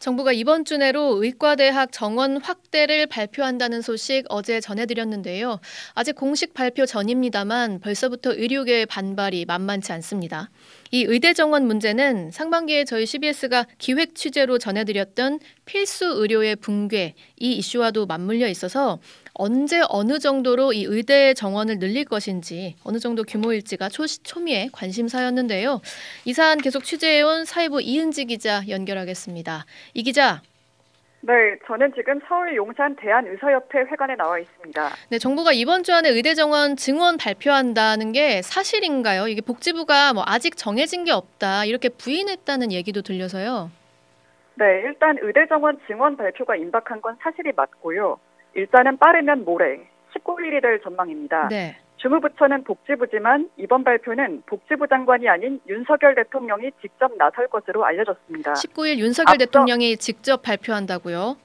정부가 이번 주 내로 의과대학 정원 확대를 발표한다는 소식 어제 전해드렸는데요. 아직 공식 발표 전입니다만 벌써부터 의료계의 반발이 만만치 않습니다. 이 의대 정원 문제는 상반기에 저희 CBS가 기획 취재로 전해드렸던 필수 의료의 붕괴, 이 이슈와도 맞물려 있어서 언제 어느 정도로 이 의대 정원을 늘릴 것인지, 어느 정도 규모일지가 초미의 관심사였는데요. 이 사안 계속 취재해온 사회부 이은지 기자 연결하겠습니다. 이 기자. 네, 저는 지금 서울 용산 대한의사협회 회관에 나와 있습니다. 네, 정부가 이번 주 안에 의대 정원 증원 발표한다는 게 사실인가요? 이게 복지부가 아직 정해진 게 없다 이렇게 부인했다는 얘기도 들려서요. 네, 일단 의대 정원 증원 발표가 임박한 건 사실이 맞고요. 일단은 빠르면 모레 19일이 될 전망입니다. 네. 주무부처는 복지부지만 이번 발표는 복지부 장관이 아닌 윤석열 대통령이 직접 나설 것으로 알려졌습니다. 19일 윤석열 대통령이 직접 발표한다고요?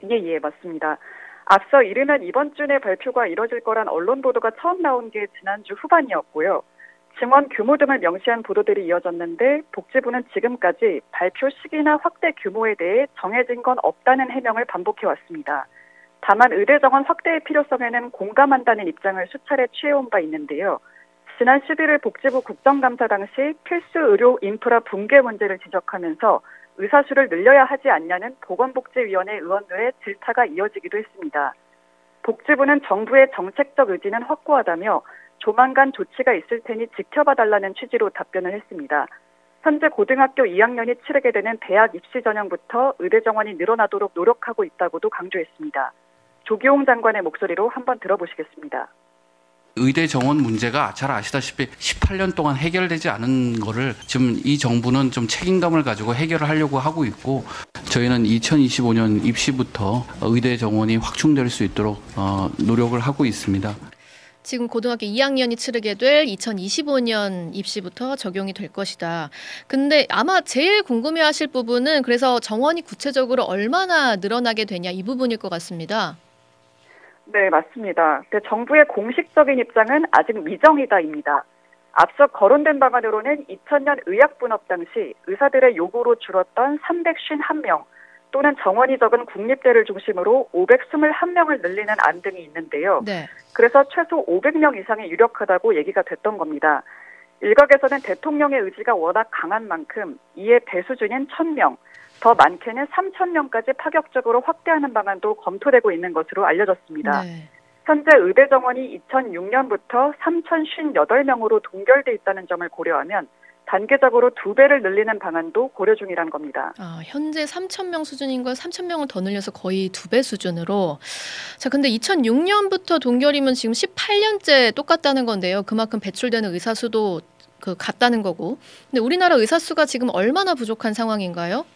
예, 맞습니다. 앞서 이르면 이번 주 내 발표가 이뤄질 거란 언론 보도가 처음 나온 게 지난주 후반이었고요. 증원 규모 등을 명시한 보도들이 이어졌는데 복지부는 지금까지 발표 시기나 확대 규모에 대해 정해진 건 없다는 해명을 반복해왔습니다. 다만 의대 정원 확대의 필요성에는 공감한다는 입장을 수차례 취해온 바 있는데요. 지난 11일 복지부 국정감사 당시 필수 의료 인프라 붕괴 문제를 지적하면서 의사수를 늘려야 하지 않냐는 보건복지위원회 의원들의 질타가 이어지기도 했습니다. 복지부는 정부의 정책적 의지는 확고하다며 조만간 조치가 있을 테니 지켜봐달라는 취지로 답변을 했습니다. 현재 고등학교 2학년이 치르게 되는 대학 입시 전형부터 의대 정원이 늘어나도록 노력하고 있다고도 강조했습니다. 조기용 장관의 목소리로 한번 들어보시겠습니다. 의대 정원 문제가 잘 아시다시피 18년 동안 해결되지 않은 거를 지금 이 정부는 좀 책임감을 가지고 해결을 하려고 하고 있고, 저희는 2025년 입시부터 의대 정원이 확충될 수 있도록 노력을 하고 있습니다. 지금 고등학교 2학년이 치르게 될 2025년 입시부터 적용이 될 것이다. 근데 아마 제일 궁금해하실 부분은 그래서 정원이 구체적으로 얼마나 늘어나게 되냐 이 부분일 것 같습니다. 네, 맞습니다. 정부의 공식적인 입장은 아직 미정이다입니다. 앞서 거론된 방안으로는 2000년 의학분업 당시 의사들의 요구로 줄었던 351명 또는 정원이 적은 국립대를 중심으로 521명을 늘리는 안 등이 있는데요. 네. 그래서 최소 500명 이상이 유력하다고 얘기가 됐던 겁니다. 일각에서는 대통령의 의지가 워낙 강한 만큼 이에 배수준인 1000명, 더 많게는 3000명까지 파격적으로 확대하는 방안도 검토되고 있는 것으로 알려졌습니다. 네. 현재 의대 정원이 2006년부터 3058명으로 동결돼 있다는 점을 고려하면 단계적으로 2배를 늘리는 방안도 고려 중이란 겁니다. 현재 3,000명 수준인 걸 3,000명을 더 늘려서 거의 2배 수준으로. 자, 근데 2006년부터 동결이면 지금 18년째 똑같다는 건데요. 그만큼 배출되는 의사 수도 같다는 거고. 근데 우리나라 의사 수가 지금 얼마나 부족한 상황인가요?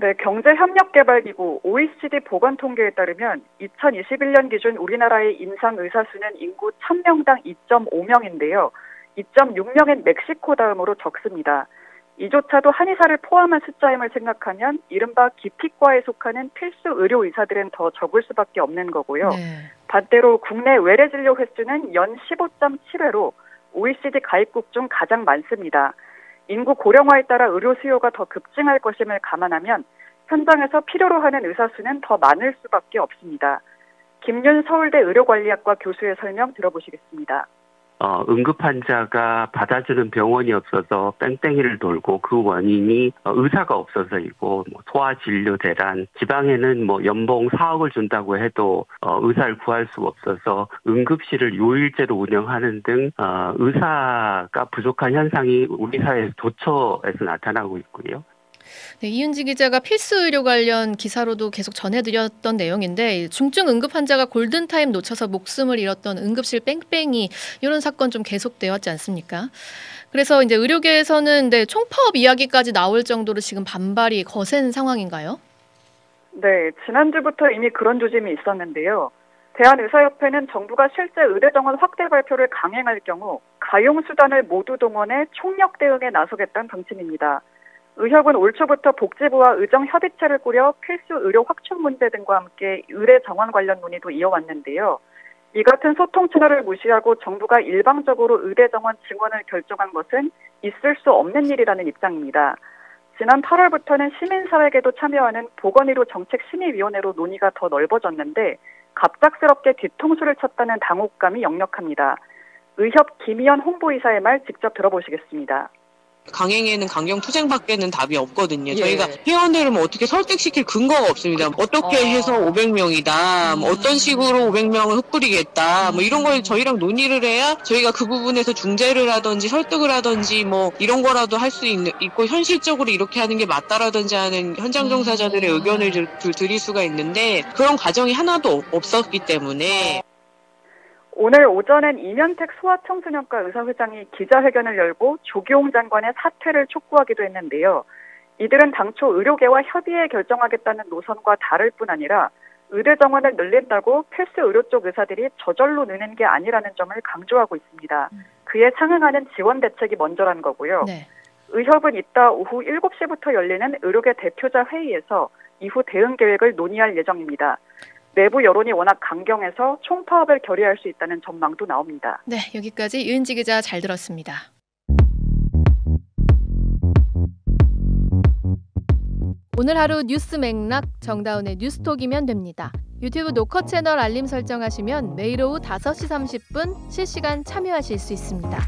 네, 경제협력개발기구 OECD 보건통계에 따르면 2021년 기준 우리나라의 임상 의사 수는 인구 1000명당 2.5명인데요. 2.6명은 멕시코 다음으로 적습니다. 이조차도 한의사를 포함한 숫자임을 생각하면 이른바 기피과에 속하는 필수 의료 의사들은 더 적을 수밖에 없는 거고요. 네. 반대로 국내 외래 진료 횟수는 연 15.7회로 OECD 가입국 중 가장 많습니다. 인구 고령화에 따라 의료 수요가 더 급증할 것임을 감안하면 현장에서 필요로 하는 의사 수는 더 많을 수밖에 없습니다. 김윤 서울대 의료관리학과 교수의 설명 들어보시겠습니다. 응급 환자가 받아주는 병원이 없어서 뺑뺑이를 돌고 그 원인이 의사가 없어서이고 소아진료 대란, 지방에는 연봉 4억을 준다고 해도 의사를 구할 수 없어서 응급실을 요일제로 운영하는 등 의사가 부족한 현상이 우리 사회 도처에서 나타나고 있고요. 네, 이은지 기자가 필수 의료 관련 기사로도 계속 전해드렸던 내용인데 중증 응급 환자가 골든타임 놓쳐서 목숨을 잃었던 응급실 뺑뺑이 이런 사건 좀 계속되었지 않습니까? 그래서 이제 의료계에서는 총파업 이야기까지 나올 정도로 지금 반발이 거센 상황인가요? 네, 지난주부터 이미 그런 조짐이 있었는데요. 대한의사협회는 정부가 실제 의대 정원 확대 발표를 강행할 경우 가용수단을 모두 동원해 총력 대응에 나서겠다는 방침입니다. 의협은 올 초부터 복지부와 의정협의체를 꾸려 필수 의료 확충 문제 등과 함께 의대 정원 관련 논의도 이어왔는데요. 이 같은 소통 채널을 무시하고 정부가 일방적으로 의대 정원 증원을 결정한 것은 있을 수 없는 일이라는 입장입니다. 지난 8월부터는 시민사회계도 참여하는 보건의료 정책심의위원회로 논의가 더 넓어졌는데 갑작스럽게 뒤통수를 쳤다는 당혹감이 역력합니다. 의협 김희연 홍보이사의 말 직접 들어보시겠습니다. 강행에는 강경 투쟁밖에는 답이 없거든요. 저희가 회원들을 뭐 어떻게 설득시킬 근거가 없습니다. 어떻게 해서 500명이다, 뭐 어떤 식으로 500명을 흩뿌리겠다, 뭐 이런 걸 저희랑 논의를 해야 저희가 그 부분에서 중재를 하든지 설득을 하든지 뭐 이런 거라도 할 수 있고 현실적으로 이렇게 하는 게 맞다라든지 하는 현장 종사자들의 의견을 드릴 수가 있는데 그런 과정이 하나도 없었기 때문에 오늘 오전엔 이면택 소아청소년과 의사회장이 기자회견을 열고 조기용 장관의 사퇴를 촉구하기도 했는데요. 이들은 당초 의료계와 협의해 결정하겠다는 노선과 다를 뿐 아니라 의대 정원을 늘린다고 필수 의료 쪽 의사들이 저절로 느는 게 아니라는 점을 강조하고 있습니다. 그에 상응하는 지원 대책이 먼저란 거고요. 네. 의협은 이따 오후 7시부터 열리는 의료계 대표자 회의에서 이후 대응 계획을 논의할 예정입니다. 내부 여론이 워낙 강경해서 총파업을 결의할 수 있다는 전망도 나옵니다. 네, 여기까지 유은지 기자 잘 들었습니다. 오늘 하루 뉴스 맥락 정다운의 뉴스톡이면 됩니다. 유튜브 노컷 채널 알림 설정하시면 매일 오후 5시 30분 실시간 참여하실 수 있습니다.